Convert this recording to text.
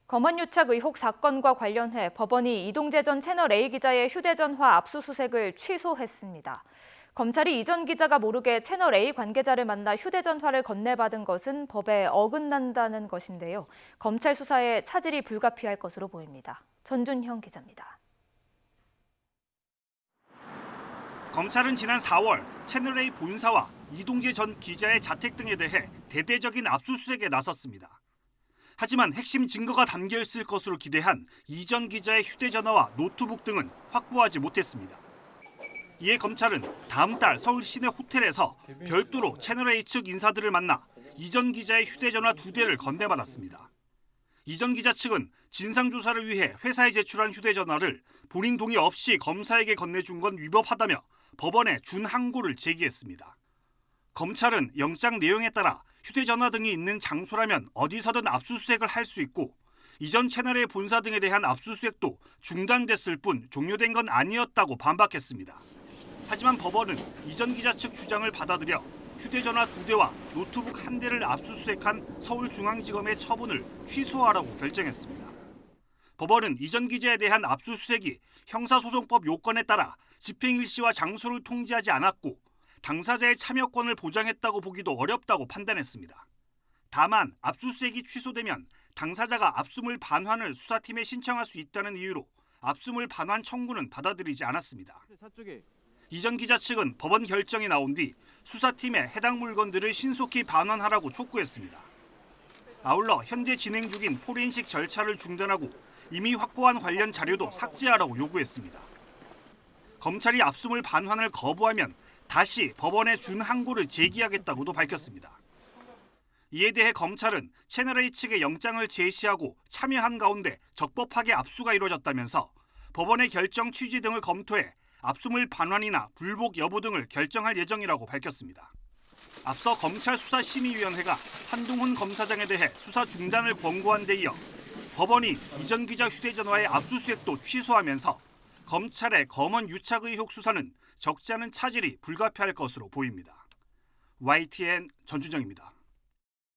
검언유착 의혹 사건과 관련해 법원이 이동재 전 채널A 기자의 휴대전화 압수수색을 취소했습니다. 검찰이 이 전 기자가 모르게 채널A 관계자를 만나 휴대전화를 건네받은 것은 법에 어긋난다는 것인데요. 검찰 수사에 차질이 불가피할 것으로 보입니다. 전준형 기자입니다. 검찰은 지난 4월 채널A 본사와 이동재 전 기자의 자택 등에 대해 대대적인 압수수색에 나섰습니다. 하지만 핵심 증거가 담겨 있을 것으로 기대한 이 전 기자의 휴대전화와 노트북 등은 확보하지 못했습니다. 이에 검찰은 다음 달 서울 시내 호텔에서 별도로 채널A 측 인사들을 만나 이 전 기자의 휴대전화 2대를 건네받았습니다. 이 전 기자 측은 진상조사를 위해 회사에 제출한 휴대전화를 본인 동의 없이 검사에게 건네준 건 위법하다며 법원에 준항고를 제기했습니다. 검찰은 영장 내용에 따라 휴대전화 등이 있는 장소라면 어디서든 압수수색을 할 수 있고 이전 채널의 본사 등에 대한 압수수색도 중단됐을 뿐 종료된 건 아니었다고 반박했습니다. 하지만 법원은 이 전 기자 측 주장을 받아들여 휴대전화 2대와 노트북 1대를 압수수색한 서울중앙지검의 처분을 취소하라고 결정했습니다. 법원은 이 전 기자에 대한 압수수색이 형사소송법 요건에 따라 집행일시와 장소를 통지하지 않았고 당사자의 참여권을 보장했다고 보기도 어렵다고 판단했습니다. 다만 압수수색이 취소되면 당사자가 압수물 반환을 수사팀에 신청할 수 있다는 이유로 압수물 반환 청구는 받아들이지 않았습니다. 이 전 기자 측은 법원 결정이 나온 뒤 수사팀에 해당 물건들을 신속히 반환하라고 촉구했습니다. 아울러 현재 진행 중인 포렌식 절차를 중단하고 이미 확보한 관련 자료도 삭제하라고 요구했습니다. 검찰이 압수물 반환을 거부하면 다시 법원에 준항고를 제기하겠다고도 밝혔습니다. 이에 대해 검찰은 채널A 측에 영장을 제시하고 참여한 가운데 적법하게 압수가 이루어졌다면서 법원의 결정 취지 등을 검토해 압수물 반환이나 불복 여부 등을 결정할 예정이라고 밝혔습니다. 앞서 검찰수사심의위원회가 한동훈 검사장에 대해 수사 중단을 권고한 데 이어 법원이 이 전 기자 휴대전화의 압수수색도 취소하면서 검찰의 검언 유착 의혹 수사는 적지 않은 차질이 불가피할 것으로 보입니다. YTN 전준정입니다.